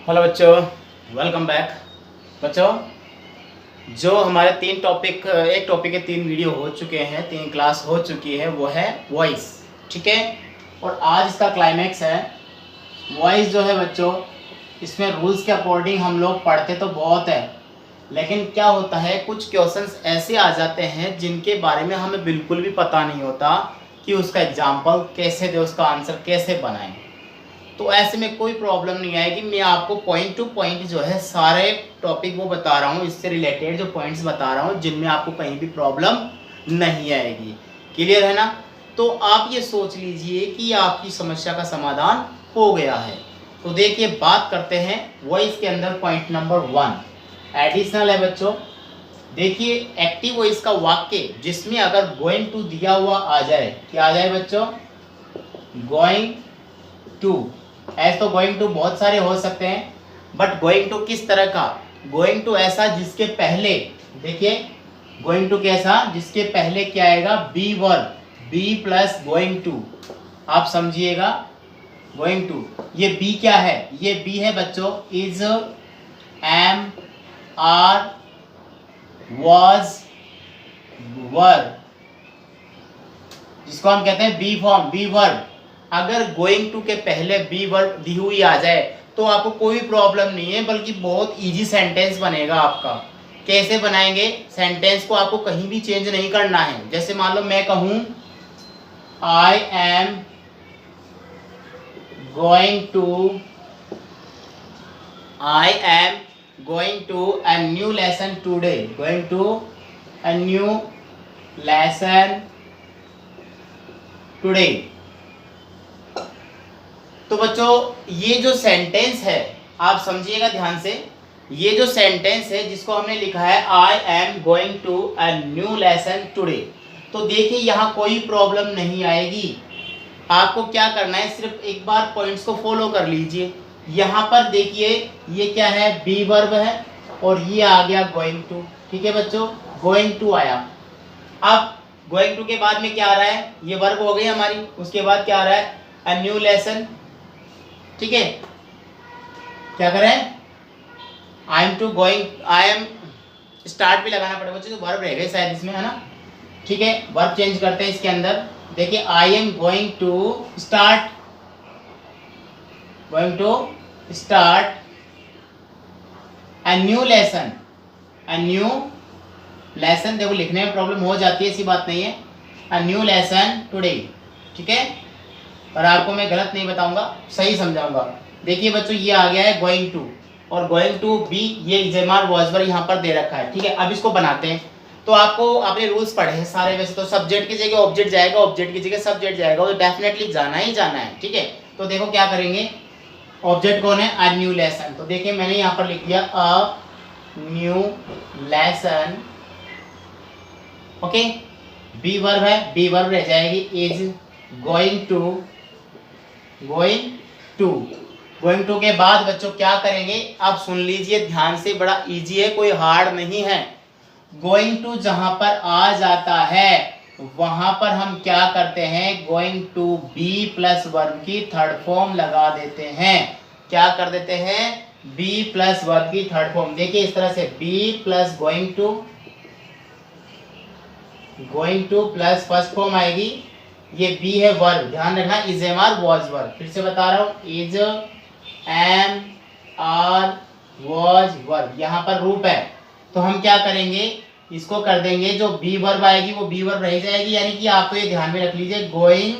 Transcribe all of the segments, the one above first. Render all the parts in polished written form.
Hello बच्चों, welcome back. बच्चों, जो हमारे एक टॉपिक के 3 वीडियो हो चुके हैं, 3 क्लास हो चुकी है, वो है वॉइस। ठीक है, और आज इसका क्लाइमैक्स है। वॉइस जो है बच्चों, इसमें रूल्स के अकॉर्डिंग हम लोग पढ़ते तो बहुत है, लेकिन क्या होता है कुछ क्वेश्चंस ऐसे आ जाते हैं जिनके बारे में हमें बिल्कुल भी पता नहीं होता कि उसका एग्जाम्पल कैसे दे, उसका आंसर कैसे बनाएं। तो ऐसे में कोई प्रॉब्लम नहीं आएगी। मैं आपको पॉइंट टू पॉइंट जो है सारे टॉपिक वो बता रहा हूँ, इससे रिलेटेड जो पॉइंट्स बता रहा हूँ जिनमें आपको कहीं भी प्रॉब्लम नहीं आएगी। क्लियर है ना? तो आप ये सोच लीजिए कि आपकी समस्या का समाधान हो गया है। तो देखिए, बात करते हैं वॉइस के अंदर। पॉइंट नंबर 1 एडिशनल है बच्चों। देखिए, एक्टिव वॉइस का वाक्य जिसमें अगर गोइंग टू दिया हुआ आ जाए, क्या आ जाए बच्चों? Going to. ऐसे तो गोइंग टू बहुत सारे हो सकते हैं, बट गोइंग टू किस तरह का? गोइंग टू ऐसा जिसके पहले, देखिए, गोइंग टू कैसा जिसके पहले क्या आएगा? Be verb, be plus going to. आप समझिएगा, गोइंग टू, ये बी क्या है? ये बी है बच्चों इज, एम, आर, वॉज, वर, जिसको हम कहते हैं बी फॉर्म, बी वर्ब। अगर गोइंग टू के पहले बी वर्ब दी हुई आ जाए तो आपको कोई प्रॉब्लम नहीं है, बल्कि बहुत इजी सेंटेंस बनेगा आपका। कैसे बनाएंगे? सेंटेंस को आपको कहीं भी चेंज नहीं करना है। जैसे मान लो मैं कहूं I am going to, I am going to a new lesson today, going to a new lesson today. तो बच्चों, ये जो सेंटेंस है आप समझिएगा ध्यान से। ये जो सेंटेंस है जिसको हमने लिखा है I am going to a new lesson today, तो देखिए यहाँ कोई प्रॉब्लम नहीं आएगी। आपको क्या करना है, सिर्फ एक बार पॉइंट्स को फॉलो कर लीजिए। यहाँ पर देखिए, ये क्या है? बी वर्ब है, और ये आ गया गोइंग टू। ठीक है बच्चों, गोइंग टू आया। अब गोइंग टू के बाद में क्या आ रहा है? ये वर्ब हो गई हमारी। उसके बाद क्या आ रहा है? A new lesson. ठीक है, क्या करें? I am to going, I am start भी लगाना पड़ेगा बच्चों, तो वर्ब रहेगा शायद इसमें, है ना? ठीक है, वर्ब चेंज करते हैं इसके अंदर। देखिए, I am going to start, going to start a new lesson, a new lesson. देखो, लिखने में प्रॉब्लम हो जाती है, ऐसी बात नहीं है। A new lesson today. ठीक है, और आपको मैं गलत नहीं बताऊंगा, सही समझाऊंगा। देखिए बच्चों, ये आ गया है गोइंग टू, और गोइंग टू बी, ये इजेमार वॉजवर यहाँ पर दे रखा है। ठीक है, अब इसको बनाते हैं। तो आपको आपने रूल्स पढ़े हैं सारे। वैसे तो सब्जेक्ट की जगह ऑब्जेक्ट जाएगा, ऑब्जेक्ट की जगह सब्जेक्ट जाएगा, वो डेफिनेटली जाना ही जाना है। ठीक है, तो देखो क्या करेंगे। ऑब्जेक्ट कौन है? A new lesson. तो देखिए, मैंने यहाँ पर लिख दिया a new lesson. Okay, be verb है, बी वर्ब रह जाएगी is going to, going to. Going to के बाद बच्चों क्या करेंगे? आप सुन लीजिए ध्यान से, बड़ा इजी है, कोई हार्ड नहीं है। गोइंग टू जहां पर आ जाता है वहां पर हम क्या करते हैं? Going to be plus verb की थर्ड फॉर्म लगा देते हैं। क्या कर देते हैं? बी प्लस वर्ब की थर्ड फॉर्म। देखिए इस तरह से, be plus going to, going to plus first form आएगी। ये बी है वर्ब, ध्यान रखना, is am are was verb. फिर से बता रहा हूं, is am are was verb, यहाँ पर रूप है। तो हम क्या करेंगे? इसको कर देंगे, जो बी वर्ब आएगी वो बी वर्ब रह जाएगी। यानी कि आपको ये ध्यान में रख लीजिए, going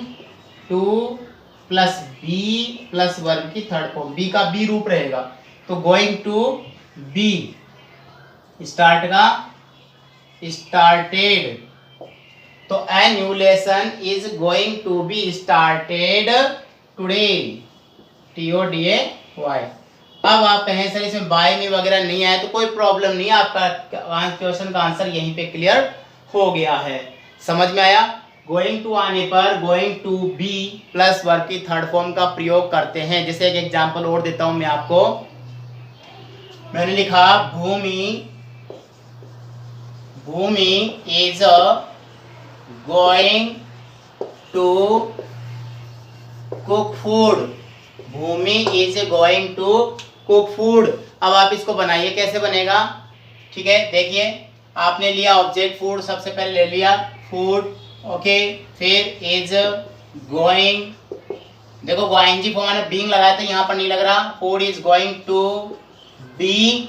to plus be plus verb की थर्ड फॉर्म, बी का बी रूप रहेगा। तो गोइंग टू बी, स्टार्ट का स्टार्टेड। तो a new lesson is going to be started today, TODAY। अब आप कहें सर इसमें बाय में वगैरह नहीं आया, तो कोई प्रॉब्लम नहीं है, आपका क्वेश्चन का आंसर यहीं पे क्लियर हो गया है। समझ में आया? गोइंग टू आने पर going to be plus verb की थर्ड फॉर्म का प्रयोग करते हैं। जैसे एक एग्जांपल और देता हूं मैं आपको। मैंने लिखा Bhumi, Bhumi is going to cook food, Bhumi is going to cook food. अब आप इसको बनाइए, कैसे बनेगा, ठीक है। देखिए आपने लिया ऑब्जेक्ट फूड, सबसे पहले ले लिया फूड, ओके। फिर इज गोइंग, देखो गोइंग जी फॉर्म बीइंग लगाया था, यहाँ पर नहीं लग रहा। Food is going to be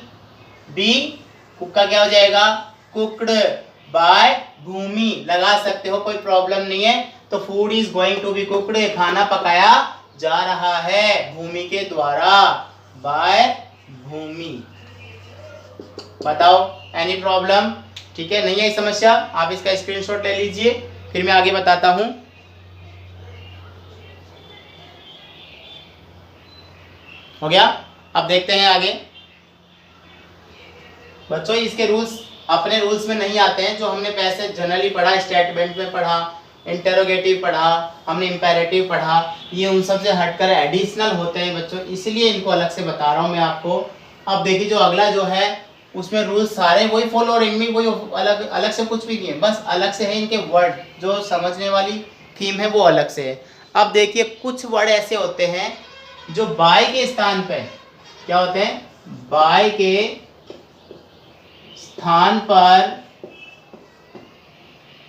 cook का क्या हो जाएगा, कुकड बाय भूमि, लगा सकते हो, कोई प्रॉब्लम नहीं है। तो food is going to be cooked, खाना पकाया जा रहा है भूमि के द्वारा, बाय भूमि। बताओ एनी प्रॉब्लम, ठीक है, नहीं है समस्या, आप इसका स्क्रीनशॉट ले लीजिए, फिर मैं आगे बताता हूं। हो गया, अब देखते हैं आगे। बच्चों इसके रूल्स अपने रूल्स में नहीं आते हैं, जो हमने पैसे जनरली पढ़ा, स्टेटमेंट में पढ़ा, इंटेरोगेटिव पढ़ा, हमने इंपेरेटिव पढ़ा, ये उन सब से हटकर एडिशनल होते हैं बच्चों, इसलिए इनको अलग से बता रहा हूँ मैं आपको। अब देखिए जो अगला जो है उसमें रूल्स सारे वही फॉलो और इनमें वही, अलग अलग से कुछ भी नहीं है, बस अलग से है इनके वर्ड, जो समझने वाली थीम है वो अलग से है। अब देखिए कुछ वर्ड ऐसे होते हैं जो बाय के स्थान पे, क्या होते हैं, बाय के स्थान पर,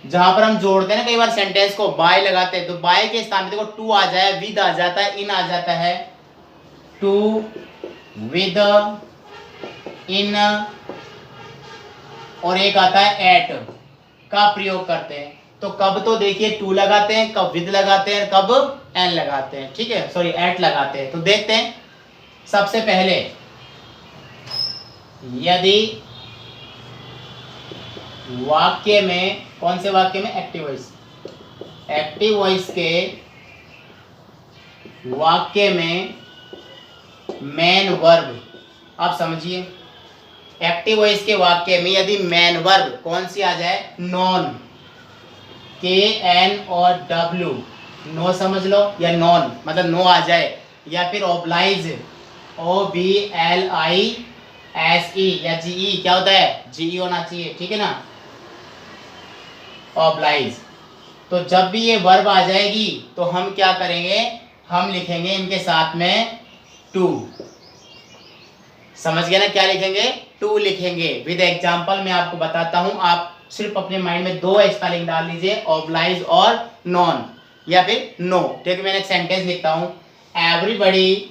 जहां पर हम जोड़ते हैं ना कई बार सेंटेंस को, बाय लगाते हैं, तो बाय के स्थान पे देखो टू आ जाए, विद आ जाता है, इन आ जाता है, टू विद इन, और एक आता है एट का प्रयोग करते हैं। तो कब तो देखिए टू लगाते हैं, कब विद लगाते हैं, कब एन लगाते हैं, ठीक है, सॉरी एट लगाते हैं। तो देखते हैं सबसे पहले, यदि वाक्य में, कौन से वाक्य में, एक्टिव वॉइस, एक्टिव वॉइस के वाक्य में मेन वर्ब, आप समझिए एक्टिव वॉइस के वाक्य में यदि मेन वर्ब कौन सी आ जाए, नॉन, के एन और डब्ल्यू, नो समझ लो, या नॉन मतलब नो आ जाए, या फिर oblige, O B L I S E, या जी ई, क्या होता है, जी ई होना चाहिए, ठीक है ना, ऑब्लाइज। तो जब भी ये वर्ब आ जाएगी तो हम क्या करेंगे, हम लिखेंगे इनके साथ में टू, समझ गए ना, क्या लिखेंगे, टू लिखेंगे। विद एग्जांपल मैं आपको बताता हूं, आप सिर्फ अपने माइंड में दो स्पेलिंग डाल लीजिए, ऑब्लाइज और नॉन, या फिर नो। ठीक है, मैंने एक सेंटेंस लिखता हूं, everybody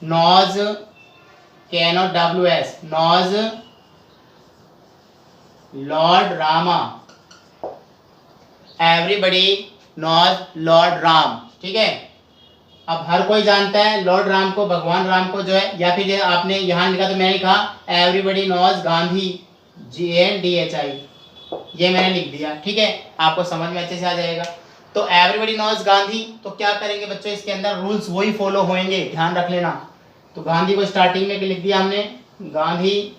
knows, K N O W S, knows Lord Rama, everybody knows Lord Ram, ठीक है। अब हर कोई जानता है लॉर्ड राम को, भगवान राम को जो है, या फिर आपने यहाँ लिखा तो मैंने कहा एवरीबडी नॉज गांधी, GANDHI, ये मैंने लिख दिया, ठीक है, आपको समझ में अच्छे से आ जाएगा। तो एवरीबडी नॉज गांधी, तो क्या करेंगे बच्चों, इसके अंदर रूल्स वही फॉलो होंगे, ध्यान रख लेना। तो गांधी को स्टार्टिंग में लिख दिया हमने, गांधी,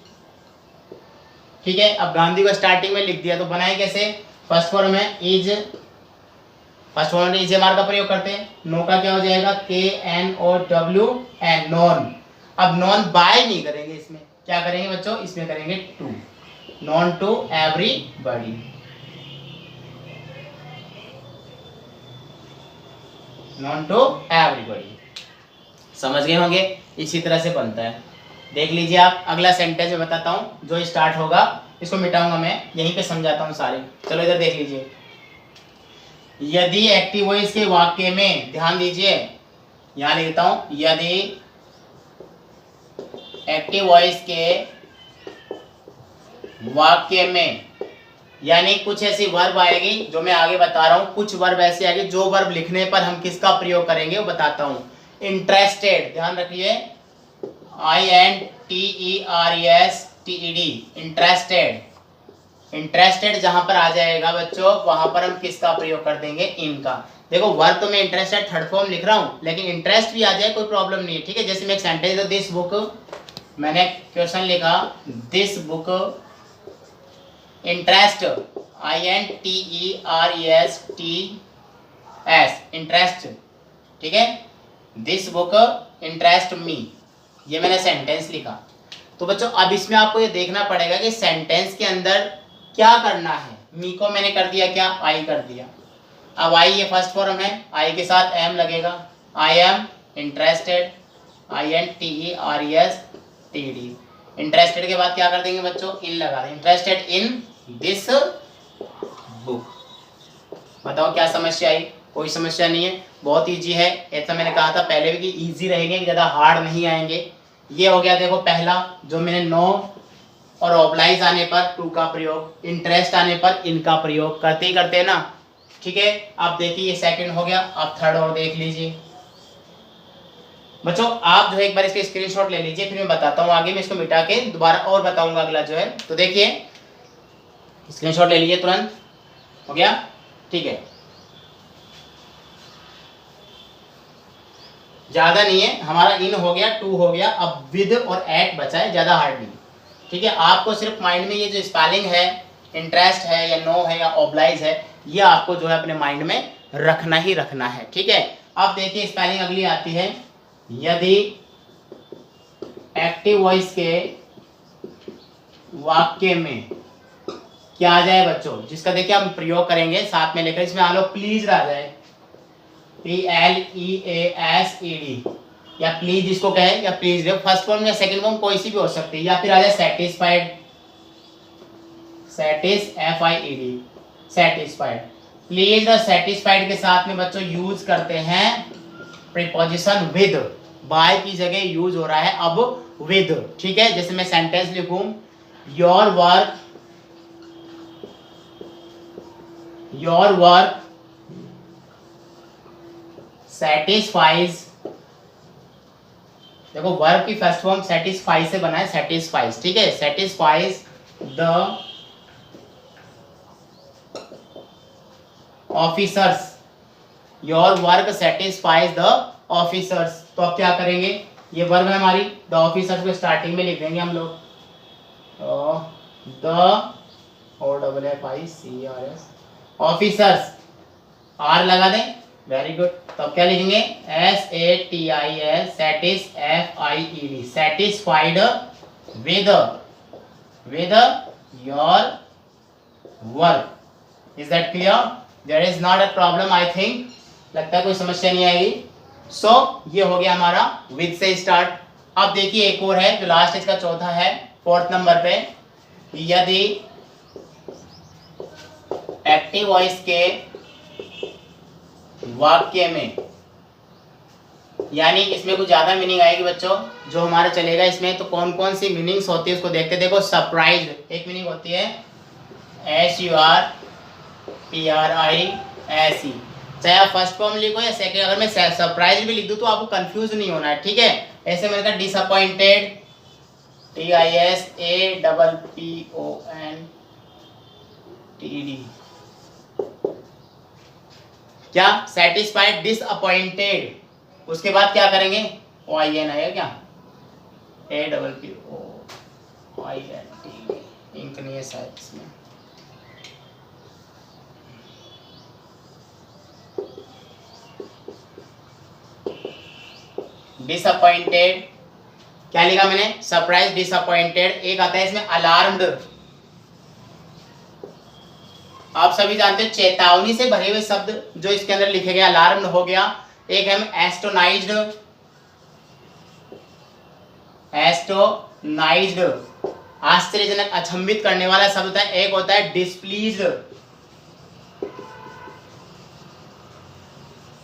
ठीक है। अब गांधी को स्टार्टिंग में लिख दिया, तो बनाए कैसे, फर्स्ट फॉर्म है इज, फर्स्ट फॉर्म में इजेमार का प्रयोग करते हैं, नो का क्या हो जाएगा, KNOWN, नॉन। अब नॉन बाय नहीं करेंगे, इसमें क्या करेंगे बच्चों, इसमें करेंगे to, known to everybody, known to everybody, समझ गए होंगे, इसी तरह से बनता है। देख लीजिए आप, अगला सेंटेंस में बताता हूं जो स्टार्ट होगा, इसको मिटाऊंगा मैं, यहीं पे समझाता हूं सारे। चलो इधर देख लीजिए, यदि एक्टिव वॉइस के वाक्य में, ध्यान दीजिए, यहां लिखता हूं, यदि एक्टिव वॉइस के वाक्य में, यानी कुछ ऐसी वर्ब आएगी जो मैं आगे बता रहा हूं, कुछ वर्ब ऐसी आएगी जो वर्ब लिखने पर हम किसका प्रयोग करेंगे वो बताता हूं। इंटरेस्टेड, ध्यान रखिए, INTERESTED, इंटरेस्टेड, इंटरेस्टेड जहां पर आ जाएगा बच्चों, वहां पर हम किसका प्रयोग कर देंगे, इनका। देखो वर्ब तो मैं इंटरेस्टेड थर्ड फॉर्म लिख रहा हूं, लेकिन इंटरेस्ट भी आ जाए कोई प्रॉब्लम नहीं है, ठीक है। जैसे मैं एक सेंटेंस, दिस बुक, मैंने क्वेश्चन लिखा, this book interest, INTERESTS, interest, ठीक है, दिस बुक इंटरेस्ट मी, ये मैंने सेंटेंस लिखा। तो बच्चों अब इसमें आपको ये देखना पड़ेगा कि सेंटेंस के अंदर क्या करना है। मी को मैंने कर दिया क्या, आई कर दिया, अब आई ये फर्स्ट फॉर्म है, आई के साथ एम लगेगा, I am interested, INTERESTED। Interested के बाद क्या कर देंगे बच्चों, इन लगा देंगे, इंटरेस्टेड इन दिस बुक। बताओ क्या समस्या आई, कोई समस्या नहीं है, बहुत इजी है। ऐसा मैंने कहा था पहले भी कि इजी रहेंगे, ज़्यादा हार्ड नहीं आएंगे। ये हो गया देखो पहला, जो मैंने नो और ऑब्लाइज आने पर टू का प्रयोग, इंटरेस्ट आने पर इनका प्रयोग करते ही करते हैं ना, ठीक है। अब देखिए ये सेकंड हो गया, अब थर्ड और देख लीजिए बच्चों। आप जो है एक बार इसके स्क्रीनशॉट ले लीजिए, फिर मैं बताता हूँ आगे, मैं इसको मिटा के दोबारा और बताऊंगा अगला जो है। तो देखिए स्क्रीनशॉट ले लीजिए तुरंत, हो गया, ठीक है, ज्यादा नहीं है हमारा, इन हो गया, टू हो गया, अब विद और एट बचा है, ज्यादा हार्ड नहीं, ठीक है। आपको सिर्फ माइंड में ये जो स्पेलिंग है, इंटरेस्ट है या नो है या ऑब्लाइज है, ये आपको जो है अपने माइंड में रखना ही रखना है, ठीक है। अब देखिए स्पेलिंग अगली आती है, यदि एक्टिव वॉइस के वाक्य में क्या आ जाए बच्चों, जिसका देखिए हम प्रयोग करेंगे साथ में लेकर, इसमें आ लो प्लीज आ जाए, PLEASED, या प्लीज जिसको कहे, या प्लीज फर्स्ट फॉर्म या सेकंड फॉर्म कोई सी भी हो सकती है, या फिर आ जाए सेटिस्फाइड, SATISFIED, सेटिस्फाइड। प्लीज और सेटिस्फाइड के साथ में बच्चों यूज करते हैं प्रीपोजिशन विद, बाय की जगह यूज हो रहा है अब विद, ठीक है। जैसे मैं सेंटेंस लिखूं, योर वर्क सेटिस्फाइज, देखो वर्ब की फर्स्ट फॉर्म सेटिस्फाई से बना है, सेटिस्फाइज, ठीक है, satisfies the officers, your work satisfies the officers. तो अब क्या करेंगे, ये वर्ब है हमारी, द ऑफिसर्स को स्टार्टिंग में लिख देंगे हम लोग, द OFFICERS ऑफिसर्स, आर लगा दें, वेरी गुड। तो अब क्या लिखेंगे, SATIS SATISFIED, satisfied with your work. Is that clear? There is not a problem I think, लगता है कोई समस्या नहीं आएगी। सो ये हो गया हमारा विद से स्टार्ट। अब देखिए एक और है जो लास्ट इसका चौथा है, फोर्थ नंबर पे, यदि एक्टिव वॉइस के वाक्य में, यानी इसमें कुछ ज्यादा मीनिंग आएगी बच्चों, जो हमारा चलेगा इसमें। तो कौन कौन सी मीनिंग्स होती है उसको देखते। देखो सरप्राइज एक मीनिंग होती है, SURPRISE, चाहे आप फर्स्ट फॉर्म लिखो या सेकंड, अगर मैं सरप्राइज भी लिख दूं तो आपको कंफ्यूज नहीं होना है, ठीक है। ऐसे मैंने कहा डिसअपॉइंटेड, DISAPPOINTED, क्या सेटिस्फाइड, डिसअपॉइंटेड, उसके बाद क्या करेंगे, OIN आएगा क्या, APPOINT, इंक नहीं है शायद इसमें, डिसअपॉइंटेड, क्या लिखा मैंने, सरप्राइज, डिसअपॉइंटेड। एक आता है इसमें अलार्म्ड, आप सभी जानते हैं चेतावनी से भरे हुए शब्द जो इसके अंदर लिखे गए, अलार्म्ड हो गया। एक है एस्टोनाइज्ड, आश्चर्यजनक, अचंभित करने वाला शब्द होता है। एक होता है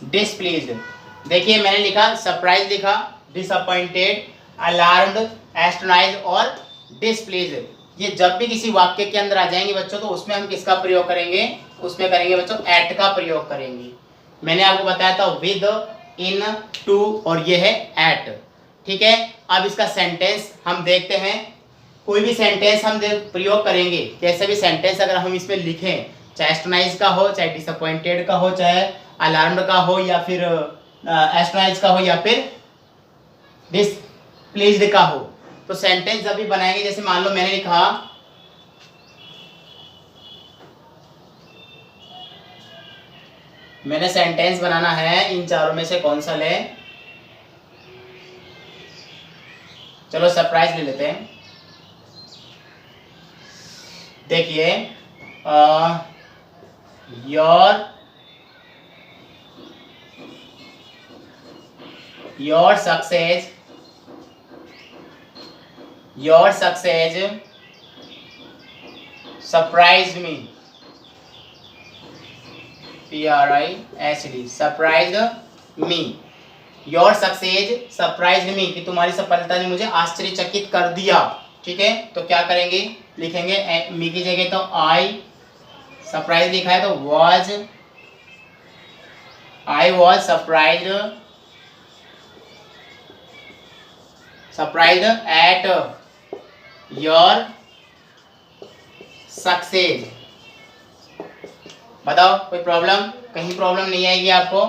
डिस्प्लीज्ड, देखिए मैंने लिखा सरप्राइज, लिखा डिसअपॉइंटेड, अलार्म्ड, एस्टोनाइज्ड और डिस्प्लीज्ड। ये जब भी किसी वाक्य के अंदर आ जाएंगे बच्चों, तो उसमें हम किसका प्रयोग करेंगे, उसमें करेंगे बच्चों एट का प्रयोग करेंगे। मैंने आपको बताया था विद, इन, टू, और ये है एट, ठीक है। अब इसका सेंटेंस हम देखते हैं, कोई भी सेंटेंस हम प्रयोग करेंगे, कैसे भी सेंटेंस अगर हम इसमें लिखें, चाहे एस्टोनाइज का हो, चाहे डिसअपॉइंटेड का हो, चाहे अलार्म्ड का हो, या फिर एस्टोनाइज का हो, या फिर डिसप्लीज्ड का हो, तो सेंटेंस जब भी बनाएंगे, जैसे मान लो मैंने लिखा, मैंने सेंटेंस बनाना है, इन चारों में से कौन सा ले, चलो सरप्राइज ले लेते हैं। देखिए your your success surprised me, PRISD, surprised me, your success surprised me, कि तुम्हारी सफलता ने मुझे आश्चर्यचकित कर दिया। ठीक है, तो क्या करेंगे, लिखेंगे मी की जगह तो आई, सरप्राइज लिखा है तो I was surprised at your success. बताओ कोई प्रॉब्लम, कहीं प्रॉब्लम नहीं आएगी आपको।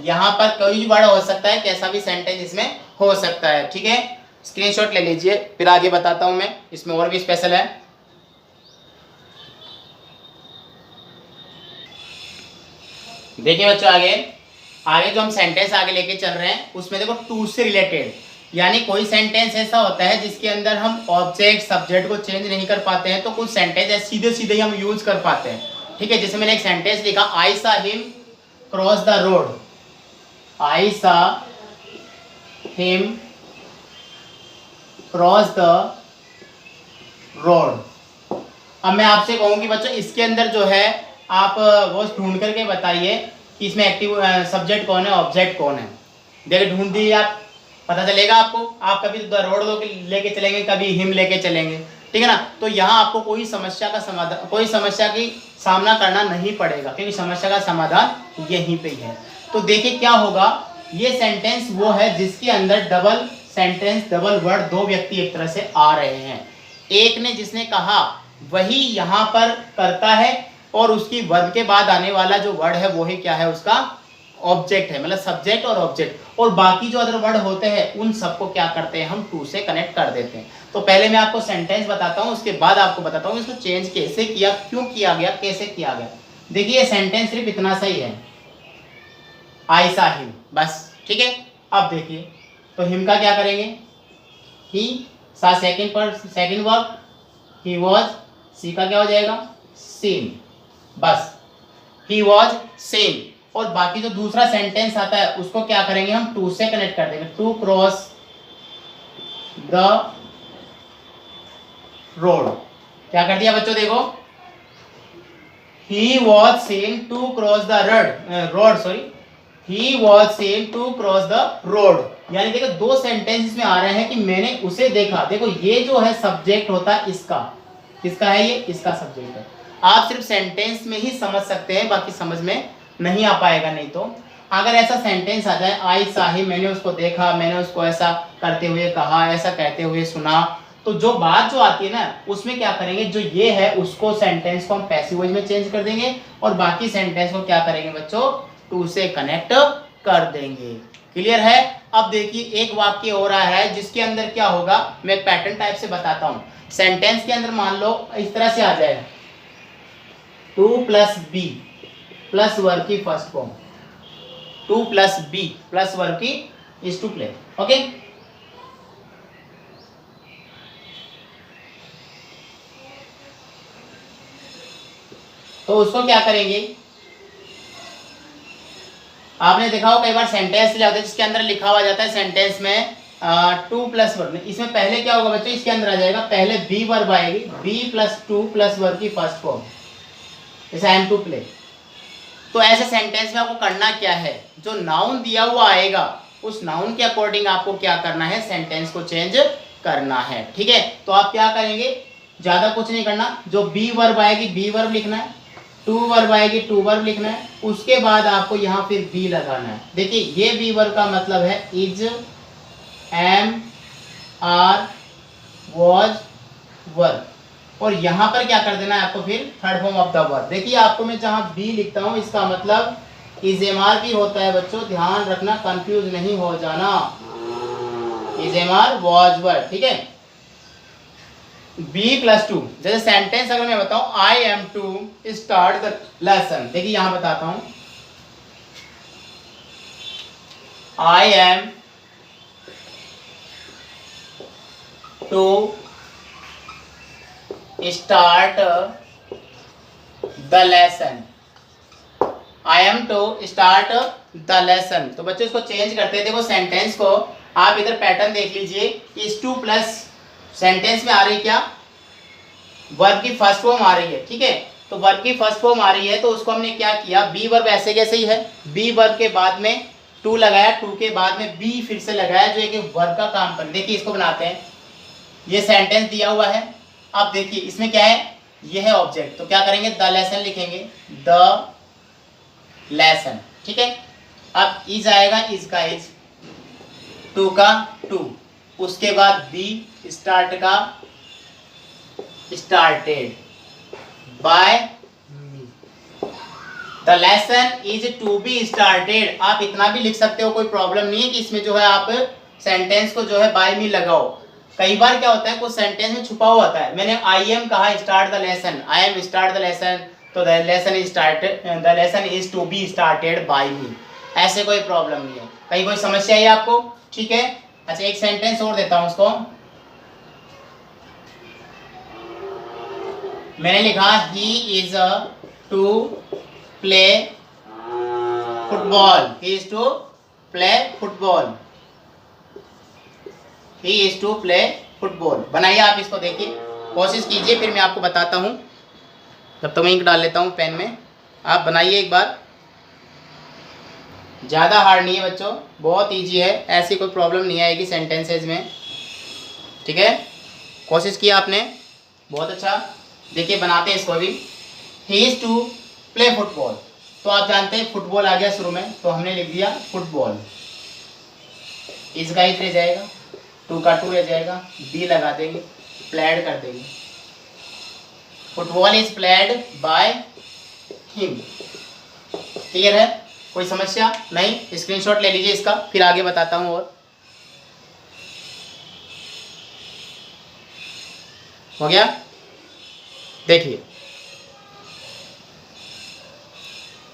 यहाँ पर कोई भी वर्ड हो सकता है, कैसा भी सेंटेंस इसमें हो सकता है। ठीक है, स्क्रीनशॉट ले लीजिए, फिर आगे बताता हूं मैं, इसमें और भी स्पेशल है। देखिए बच्चों, आगे जो हम सेंटेंस आगे लेके चल रहे हैं उसमें देखो टू से रिलेटेड, यानी कोई सेंटेंस ऐसा होता है जिसके अंदर हम ऑब्जेक्ट सब्जेक्ट को चेंज नहीं कर पाते हैं, तो कुछ सेंटेंस सीधे सीधे ही हम यूज कर पाते हैं। ठीक है, जैसे मैंने एक सेंटेंस लिखा, I saw him cross the road, I saw him cross the road. अब मैं आपसे कहूंगी बच्चों, इसके अंदर जो है आप वो ढूंढ करके बताइए कि इसमें एक्टिव सब्जेक्ट कौन है, ऑब्जेक्ट कौन है। देखिए ढूंढ दिए आप, पता चलेगा आपको। आप कभी द रोड लेके चलेंगे, कभी हिम लेके चलेंगे, ठीक है ना। तो यहाँ आपको कोई समस्या का समाधान, कोई समस्या की सामना करना नहीं पड़ेगा, क्योंकि समस्या का समाधान यहीं पे ही है। तो देखिए क्या होगा, ये सेंटेंस वो है जिसके अंदर डबल सेंटेंस, डबल वर्ड, दो व्यक्ति एक तरह से आ रहे हैं। एक ने जिसने कहा वही यहाँ पर करता है, और उसकी वर्ब के बाद आने वाला जो वर्ड है वही क्या है, उसका ऑब्जेक्ट है, मतलब सब्जेक्ट और ऑब्जेक्ट। और बाकी जो अदर वर्ड होते हैं उन सबको क्या करते हैं, हम टू से कनेक्ट कर देते हैं। तो पहले मैं आपको सेंटेंस बताता हूँ, उसके बाद आपको बताता हूँ इसको चेंज कैसे किया, क्यों किया गया, कैसे किया गया। देखिए ये सेंटेंस सिर्फ इतना सही है, आई सा हिम, बस। ठीक है, अब देखिए तो हिम का क्या करेंगे, ही सा सेकंड वर्ब, ही वॉज, सी का क्या हो जाएगा, सीन, बस ही वॉज सीन। और बाकी जो दूसरा सेंटेंस आता है उसको क्या करेंगे, हम टू से कनेक्ट कर देंगे, टू क्रॉस द रोड। क्या कर दिया बच्चों, देखो he was seen to cross the road, sorry, he was seen to cross the road. यानी देखो दो सेंटेंस इसमें आ रहे हैं कि मैंने उसे देखा। देखो ये जो है सब्जेक्ट होता है इसका, किसका है ये, इसका सब्जेक्ट है। आप सिर्फ सेंटेंस में ही समझ सकते हैं, बाकी समझ में नहीं आ पाएगा। नहीं तो अगर ऐसा सेंटेंस आ जाए, आई साहिब, मैंने उसको देखा, मैंने उसको ऐसा करते हुए कहा, ऐसा कहते हुए सुना, तो जो बात जो आती है ना उसमें क्या करेंगे, जो ये है उसको सेंटेंस को हम पैसिव वॉइस में चेंज कर देंगे, और बाकी सेंटेंस को क्या करेंगे बच्चों, टू से कनेक्ट कर देंगे। क्लियर है। अब देखिए एक वाक्य हो रहा है जिसके अंदर क्या होगा, मैं पैटर्न टाइप से बताता हूँ। सेंटेंस के अंदर मान लो इस तरह से आ जाएगा, to plus be plus verb की first form, to plus be plus verb की इज टू प्ले। ओके, तो उसको क्या करेंगे, आपने देखा हो कई बार सेंटेंस जाते हैं जिसके अंदर लिखा हुआ जाता है सेंटेंस में टू प्लस वर्ब, इसमें पहले क्या होगा बच्चों, इसके अंदर आ जाएगा पहले बी वर्ब आएगी, be plus to plus verb की फर्स्ट फॉर्म, जैसे आई एम टू प्ले। तो ऐसे सेंटेंस में आपको करना क्या है, जो नाउन दिया हुआ आएगा उस नाउन के अकॉर्डिंग आपको क्या करना है, सेंटेंस को चेंज करना है। ठीक है, तो आप क्या करेंगे, ज्यादा कुछ नहीं करना, जो बी वर्ब आएगी बी वर्ब लिखना है, टू वर्ब आएगी टू वर्ब लिखना है, उसके बाद आपको यहाँ फिर बी लगाना है। देखिए ये बी वर्ब का मतलब है is, am, are, was, verb, और यहाँ पर क्या कर देना है आपको, फिर third form of the verb. देखिए आपको मैं जहाँ बी लिखता हूँ इसका मतलब इज एम आर भी होता है बच्चों, ध्यान रखना, कंफ्यूज नहीं हो जाना, is am are, was, verb. ठीक है, बी प्लस टू, जैसे सेंटेंस अगर मैं बताऊं, I am to start the lesson, देखिए यहां बताता हूं, I am to start the lesson, I am to start the lesson. तो बच्चों इसको चेंज करते हैं। देखो सेंटेंस को आप इधर पैटर्न देख लीजिए, इज टू प्लस सेंटेंस में आ रही क्या, वर्ब की फर्स्ट फॉर्म आ रही है, ठीक है। तो वर्ब की फर्स्ट फॉर्म आ रही है तो उसको हमने क्या किया, बी वर्ब ऐसे कैसे ही है, बी वर्ब के बाद में टू लगाया, टू के बाद में बी फिर से लगाया जो एक वर्ब का काम कर। देखिए इसको बनाते हैं, ये सेंटेंस दिया हुआ है। अब देखिए इसमें क्या है, ये है ऑब्जेक्ट, तो क्या करेंगे, द लेसन लिखेंगे, द लेसन, ठीक है। अब इज आएगा, इज का इज, टू का टू, उसके बाद बी स्टार्ट का started by me, the lesson is to be started. आप इतना भी लिख सकते हो, कोई प्रॉब्लम नहीं है कि इसमें जो है आप सेंटेंस को जो है बाय मी लगाओ। कई बार क्या होता है कुछ सेंटेंस में छुपा हुआ होता है, मैंने आई एम कहा start the lesson, I am start the lesson, तो the lesson is started, the lesson is to be started by me, ऐसे कोई प्रॉब्लम नहीं है। कहीं कोई समस्या है आपको, ठीक है। अच्छा एक सेंटेंस और देता हूं उसको, मैंने लिखा he is to play football, he is to play football, he is to play football. बनाइए आप इसको, देखिए कोशिश कीजिए, फिर मैं आपको बताता हूँ। जब तो मैं इंक डाल लेता हूँ पेन में, आप बनाइए एक बार। ज़्यादा हार्ड नहीं है बच्चों, बहुत इजी है, ऐसी कोई प्रॉब्लम नहीं आएगी सेंटेंसेज में, ठीक है। कोशिश किया आपने, बहुत अच्छा। देखिए बनाते हैं इसको भी, he is to play football, तो आप जानते हैं फुटबॉल आ गया शुरू में, तो हमने लिख दिया फुटबॉल, इसका ही रह जाएगा, टू का टू रह जाएगा, बी लगा देंगे, प्लेड कर देंगे, football is played by him. Clear है, कोई समस्या नहीं, स्क्रीनशॉट ले लीजिए इसका, फिर आगे बताता हूँ। और हो गया, देखिए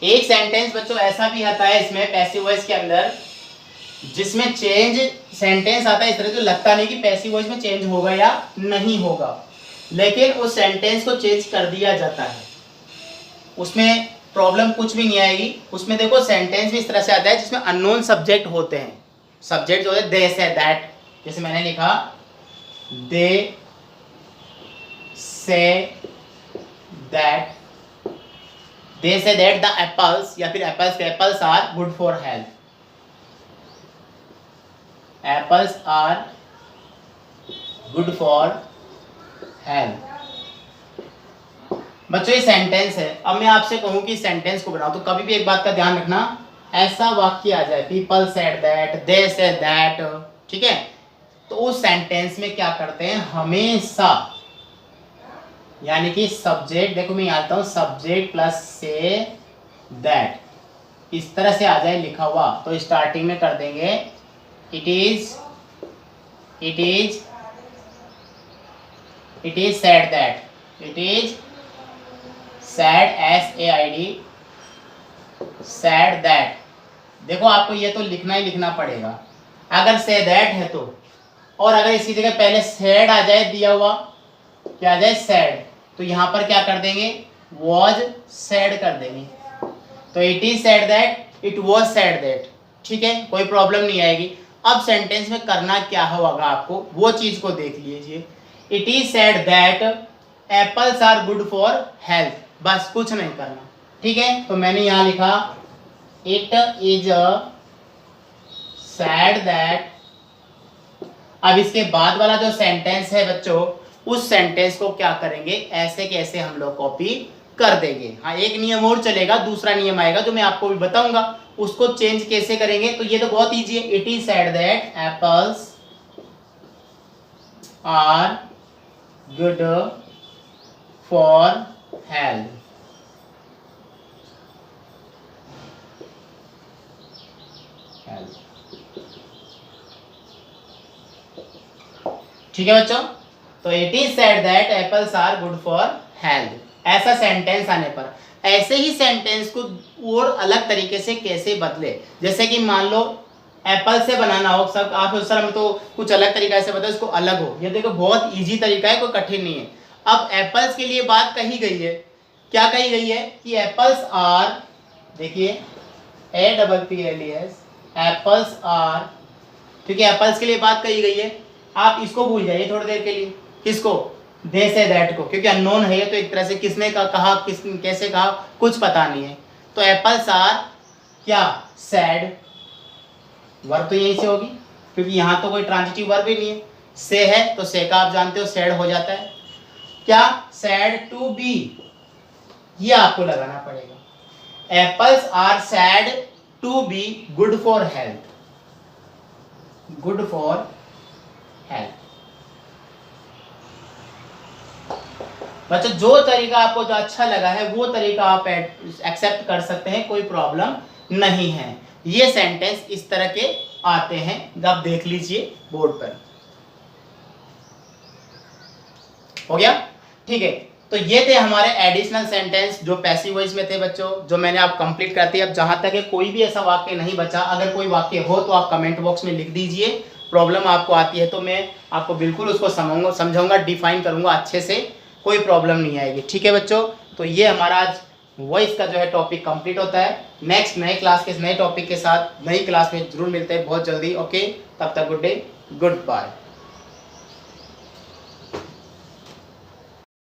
एक सेंटेंस बच्चों ऐसा भी आता है इसमें पैसिव वॉइस के अंदर, जिसमें चेंज सेंटेंस आता है इस तरह से, लगता नहीं कि पैसिव वॉइस में चेंज होगा या नहीं होगा, लेकिन उस सेंटेंस को चेंज कर दिया जाता है, उसमें प्रॉब्लम कुछ भी नहीं आएगी। उसमें देखो सेंटेंस भी इस तरह से आता है जिसमें अननोन सब्जेक्ट होते हैं, सब्जेक्ट जो है दे से दैट, जैसे मैंने लिखा दे say that, they say that the apples, या फिर एप्पल्स के apples are good for health, apples are good for health. बच्चों ये सेंटेंस है। अब मैं आपसे कहूं कि सेंटेंस को बनाओ, तो कभी भी एक बात का ध्यान रखना, ऐसा वाक्य आ जाए people said that, they said that, ठीक है, तो उस सेंटेंस में क्या करते हैं हमेशा, यानी कि सब्जेक्ट, देखो मैं आता हूं सब्जेक्ट प्लस से दैट, इस तरह से आ जाए लिखा हुआ, तो स्टार्टिंग में कर देंगे it is said that, it is sad, SAID, sad that. देखो आपको ये तो लिखना ही लिखना पड़ेगा, अगर से दैट है तो, और अगर इसकी जगह पहले सैड आ जाए दिया हुआ, क्या आ जाए सैड, तो यहाँ पर क्या कर देंगे, वॉज सैड कर देंगे, तो it is said that, it was sad that, ठीक है, कोई प्रॉब्लम नहीं आएगी। अब सेंटेंस में करना क्या होगा आपको, वो चीज को देख लीजिए। It is said that apples are good for health, बस कुछ नहीं करना, ठीक है। तो मैंने यहाँ लिखा इट इज सैड दैट। अब इसके बाद वाला जो सेंटेंस है बच्चों, उस सेंटेंस को क्या करेंगे, ऐसे कैसे हम लोग कॉपी कर देंगे। हाँ एक नियम और चलेगा, दूसरा नियम आएगा जो मैं आपको भी बताऊंगा, उसको चेंज कैसे करेंगे। तो ये तो बहुत इजी है, it is said that apples are good for health, ठीक है बच्चों। तो it is said that apples are good for health, ऐसा सेंटेंस आने पर ऐसे ही सेंटेंस को और अलग तरीके से कैसे बदले, जैसे कि मान लो एप्पल से बनाना हो, सब आप उस समय तो कुछ अलग तरीका से बताओ, इसको अलग हो, ये देखो बहुत इजी तरीका है, कोई कठिन नहीं है। अब एप्पल्स के लिए बात कही गई है, क्या कही गई है कि एप्पल्स आर देखिए APPLES, एप्पल्स आर, क्योंकि एप्पल्स के लिए बात कही गई है, आप इसको भूल जाइए थोड़ी देर के लिए, किसको, दे से दैट को, क्योंकि अननोन है तो एक तरह से किसने कहा किस कैसे कहा कुछ पता नहीं है। तो एप्पल्स आर क्या, सैड, वर्ब तो यहीं से होगी क्योंकि यहाँ तो कोई ट्रांजिटिव वर्ब ही नहीं है, से है तो से का आप जानते हो सैड हो जाता है, क्या, सैड टू बी, ये आपको लगाना पड़ेगा। Apples are said to be good for health, good for health. बच्चों जो तरीका आपको जो अच्छा लगा है वो तरीका आप एक्सेप्ट कर सकते हैं, कोई प्रॉब्लम नहीं है। ये सेंटेंस इस तरह के आते हैं, आप देख लीजिए बोर्ड पर, हो गया, ठीक है। तो ये थे हमारे एडिशनल सेंटेंस जो पैसिव वॉइस में थे बच्चों, जो मैंने आप कंप्लीट करती है। अब जहां तक है कोई भी ऐसा वाक्य नहीं बचा, अगर कोई वाक्य हो तो आप कमेंट बॉक्स में लिख दीजिए, प्रॉब्लम आपको आती है तो मैं आपको बिल्कुल उसको समझाऊंगा, डिफाइन करूंगा अच्छे से, कोई प्रॉब्लम नहीं आएगी, ठीक है बच्चों। तो ये हमारा आज वॉइस का जो है टॉपिक कंप्लीट होता है। नेक्स्ट नए क्लास के नए टॉपिक के साथ नई क्लास में जरूर मिलते हैं बहुत जल्दी। ओके, तब तक गुड डे, गुड बाय।